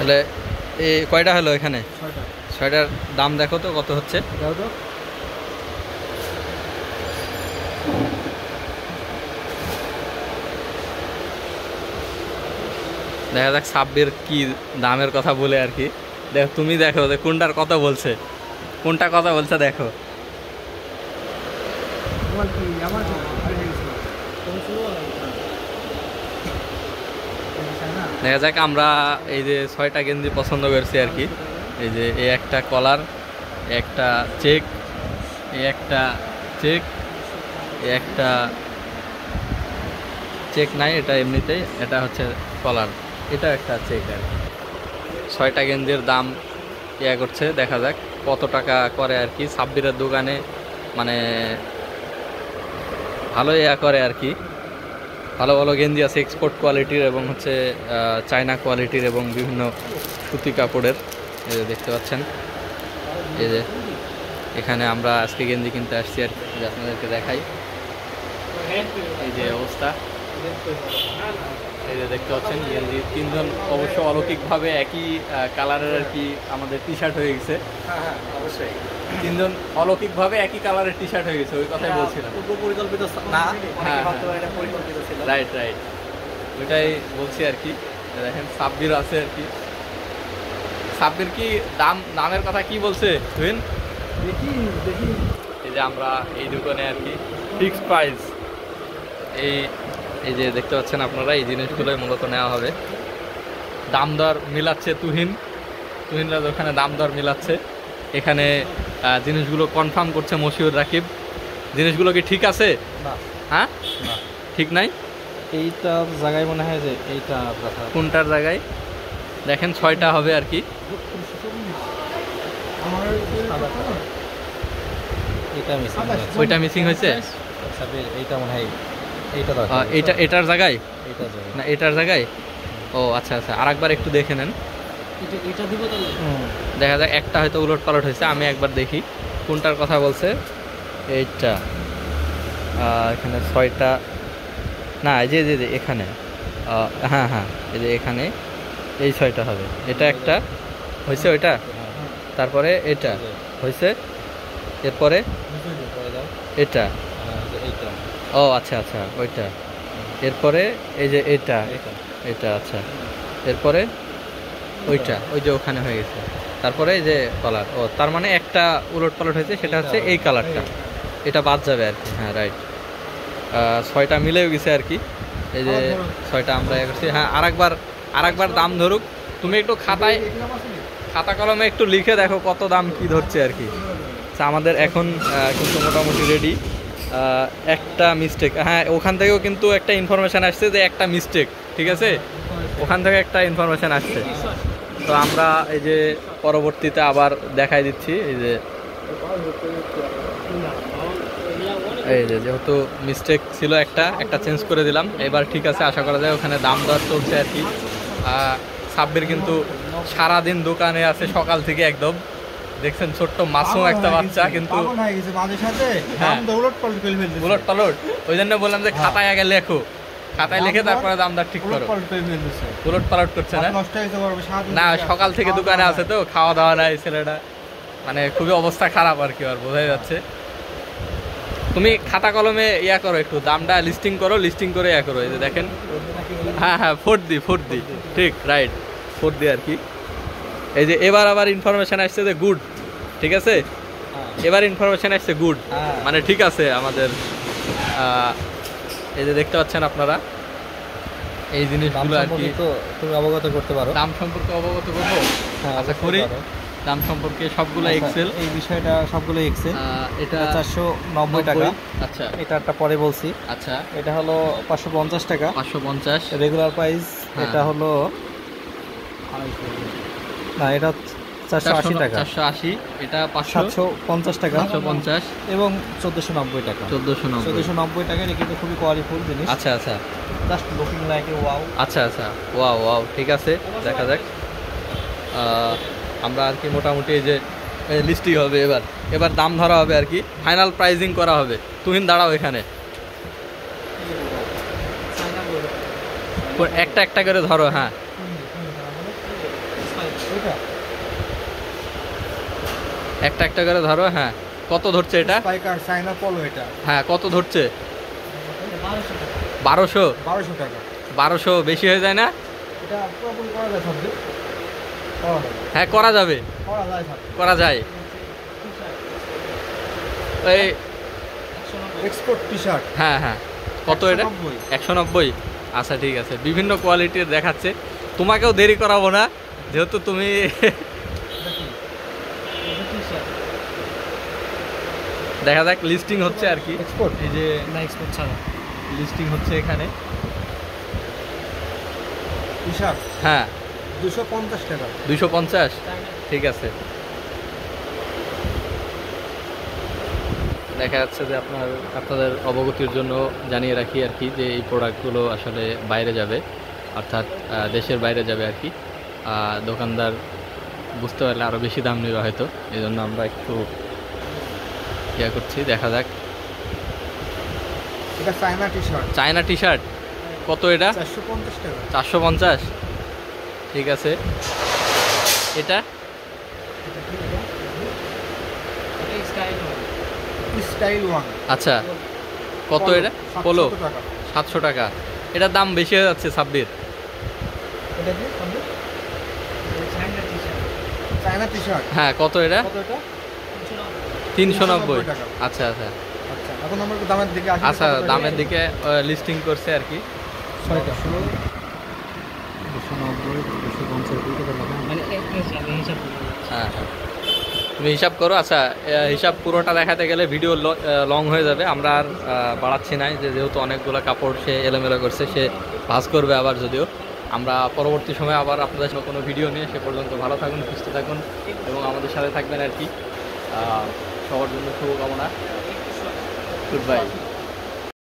তাহলে এই কয়টা হলো এখানে? 6টার দাম দেখো তো কত হচ্ছে। দেখা যাক সাব্বির কি দামের কথা বলে আর কি। দেখো তুমি দেখো যে কোনটার কথা বলছে, কোনটা কথা বলছে দেখো। দেখা যাক আমরা এই যে 6টা গেঞ্জি পছন্দ করছি আর কি। এই যে এই একটা কলার, একটা চেক, এই একটা চেক, একটা চেক নাই, এটা এমনিতেই, এটা হচ্ছে কলার, এটা একটা চেক আর কি। 6টা গেঞ্জির দাম ইয়া করছে, দেখা যাক কত টাকা করে আর কি। সাব্বিরের দোকানে মানে ভালো ইয়া করে আর কি, ভালো ভালো গেঞ্জি আছে এক্সপোর্ট কোয়ালিটির এবং হচ্ছে চায়না কোয়ালিটির এবং বিভিন্ন সুতি কাপড়ের। এই যে দেখতে পাচ্ছেন, এই যে এখানে আমরা আজকে গেঞ্জি কিনতে আসছি আর কি, আপনাদেরকে দেখাই। এই যে অবস্থা, এই যে দেখতে পাচ্ছেন গেঞ্জি। 3জন অবশ্য অলৌকিকভাবে একই কালারের আর কি আমাদের টি শার্ট হয়ে গেছে। অবশ্যই 3জন অলৌকিকভাবে একই কালারের টি শার্ট হয়ে গেছে, ওই কথাই বলছিলাম। পরিকল্পিত না, পরিকল্পিত ছিল। রাইট রাইট, ওইটাই বলছি আর কি। দেখেন সাব্বির আছে আর কি। সাব্বির কি দামের কথা কি বলছে তুহিন? দেখি দেখি। এই যে আমরা এই দোকানে আর কি ফিক্সড প্রাইস, এই যে দেখতে পাচ্ছেন আপনারা, এই জিনিসগুলোই মূলত নেওয়া হবে। দাম দর মিলাচ্ছে তুহিনরা ওখানে দাম দর মিলাচ্ছে। এখানে জিনিসগুলো কনফার্ম করছে মশিউর রাকিব। জিনিসগুলো কি ঠিক আছে? হ্যাঁ, ঠিক নাই। এইটার জায়গায় মনে হয় যে এইটা কোনটার জায়গায় দেখেন 6টা হবে আর কি। ওইটা মিসিং হয়েছে, এইটা মনে হয় এটার জায়গায় না, এটার জায়গায়। ও আচ্ছা আচ্ছা, আরেকবার একটু দেখে নেন। দেখা যাক, একটা হয়তো উলট পালট হয়েছে, আমি একবার দেখি কোনটার কথা বলছে। এইটা এখানে 6টা না, এই যে এখানে, হ্যাঁ হ্যাঁ, এই যে এখানে এই 6টা হবে। এটা একটা হয়েছে, ওইটা, তারপরে এটা হয়েছে, এরপরে এটা, ও আচ্ছা আচ্ছা ওইটা, এরপরে এই যে এটা, আচ্ছা, এরপরে ওইটা, ওই যে ওখানে হয়ে গেছে, তারপরে এই যে কালার। ও তার মানে একটা উলট পালট হয়েছে, সেটা হচ্ছে এই কালারটা, এটা বাদ যাবে আর কি। হ্যাঁ রাইট, 6টা মিলেও গেছে আর কি। এই যে 6টা আমরা করছি। হ্যাঁ, আরেকবার দাম ধরুক। তুমি একটু খাতা কলমে একটু লিখে দেখো কত দাম কি ধরছে আর কি। আমাদের এখন কিন্তু মোটামুটি রেডি। একটা মিস্টেক, হ্যাঁ ওখান থেকেও কিন্তু একটা ইনফরমেশান আসছে যে একটা মিস্টেক, ঠিক আছে, ওখান থেকে একটা ইনফরমেশান আসছে। তো আমরা এই যে পরবর্তীতে আবার দেখাই দিচ্ছি। এই যে যেহেতু মিস্টেক ছিল, একটা চেঞ্জ করে দিলাম, এবার ঠিক আছে, আশা করা যায়। ওখানে দাম দর চলছে আর কি। সাব্বির কিন্তু সারাদিন দোকানে আছে, সকাল থেকে একদম। দেখছেন ছোট্ট মাসুম একটা বাচ্চা, কিন্তু উলট পালট। ওই জন্য বললাম যে খাতায় আগে লেখো, খাতায় লিখে তারপরে দাম দর ঠিক করো। উলট পালট করছে না, সকাল থেকে দোকানে আছে তো, খাওয়া দাওয়া নাই ছেলেটা, মানে খুবই অবস্থা খারাপ আর কি, আর বোঝাই যাচ্ছে। তুমি খাতা কলমে ইয়া করো, একটু দামটা লিস্টিং করো, লিস্টিং করে ইয়া করো। এই যে দেখেন, হ্যাঁ হ্যাঁ, 4D, ঠিক রাইট, 4D আর কি। এই যে এবার আবার ইনফরমেশন আসছে যে গুড, ঠিক আছে, এবার ইনফরমেশন আসছে গুড, মানে ঠিক আছে আমাদের। এই যে দেখতে পাচ্ছেন আপনারা এই জিনিসগুলো আর কি, তুমি অবগত করতে পারো, দাম সম্পর্কে অবগত করবো। আচ্ছা করি, দাম সম্পর্কে সবগুলো আচ্ছা, এক্সেল। এই বিষয়টা সবগুলো এক্সেল। এটা এটা 490 টাকা। আচ্ছা এটা একটা পরে বলছি। আচ্ছা, এটা হলো 550 টাকা 550। Regular price. হ্যাঁ। এটা হলো না, এটা 480 টাকা। 480। এটা 750 টাকা 550 এবং 1490 টাকা। 1490। 1490 টাকা। এটা কিন্তু খুবই কোয়ালিটিফুল জিনিস। আচ্ছা আচ্ছা just looking like a wow. আচ্ছা আচ্ছা, ওয়াও ওয়াও, ঠিক আছে, দেখা যাক। আমরা আর কি মোটামুটি এই যে লিস্টিং হবে, এবার এবার দাম ধরা হবে আর কি, ফাইনাল প্রাইজিং করা হবে। তুহিন দাঁড়াও এখানে, একটা একটা করে ধরো। হ্যাঁ, এটা একটা একটা করে ধরো। হ্যাঁ, কত ধরছে এটা? স্পাইকার চায়না পলো। এটা হ্যাঁ, কত ধরছে? 1200। 1200 টাকা। 1200 বেশি হয়ে যায় না? এটা পুরোপুরি করা যায় সবজি। হ্যাঁ, করা যাবে, করা যায় সব। করা যায়। এই এক্সপোর্ট টি-শার্ট। হ্যাঁ হ্যাঁ, কত এটা? 190 190। আচ্ছা ঠিক আছে, বিভিন্ন কোয়ালিটির দেখাচ্ছে। তোমাকেও দেরি করাবো না, যেহেতু তুমি দেখা যাক, লিস্টিং হচ্ছে আর কি। এক্সপোর্ট এই যে না, এক্সপোর্ট ছাড়া লিস্টিং হচ্ছে এখানে। টি-শার্ট হ্যাঁ, 250 টাকা। 250। ঠিক আছে, দেখা যাচ্ছে যে আপনাদের অবগতির জন্য জানিয়ে রাখি আর কি, যে এই প্রোডাক্টগুলো আসলে বাইরে যাবে, অর্থাৎ দেশের বাইরে যাবে আর কি। দোকানদার বুঝতে পারলে আরও বেশি দাম নেবে হয়তো, এই জন্য আমরা একটু ইয়া করছি, দেখা যাক। এটা China T shirt. China T shirt, কত এটা? 450 টাকা। 450। ঠিক আছে, এটা স্টাইল ওয়ান। আচ্ছা, কত এটা? পোলো 700 টাকা। 700 টাকা। এটার দাম বেশি হয়ে যাচ্ছে, সাব্বির। এটা কি চায়না টি-শার্ট। হ্যাঁ, কত এটা? কত এটা? 390 টাকা। আচ্ছা আচ্ছা আচ্ছা, এখন আমরা একটু দামের দিকে আসি। আচ্ছা, দামের দিকে লিস্টিং করছে আর কি। 290 250 মানে হ্যাঁ হ্যাঁ, তুমি হিসাব করো। আচ্ছা, হিসাব পুরোটা দেখাতে গেলে ভিডিও লং হয়ে যাবে, আমরা আর বাড়াচ্ছি না, যেহেতু অনেকগুলো কাপড় সে এলোমেলো করছে, সে ভাঁজ করবে আবার। যদিও আমরা পরবর্তী সময় আবার আপনাদের সাথে কোনো ভিডিও নিয়ে, সে পর্যন্ত ভালো থাকুন, সুস্থ থাকুন এবং আমাদের সাথে থাকবেন আর কি। সবার জন্য শুভকামনা। Good bye.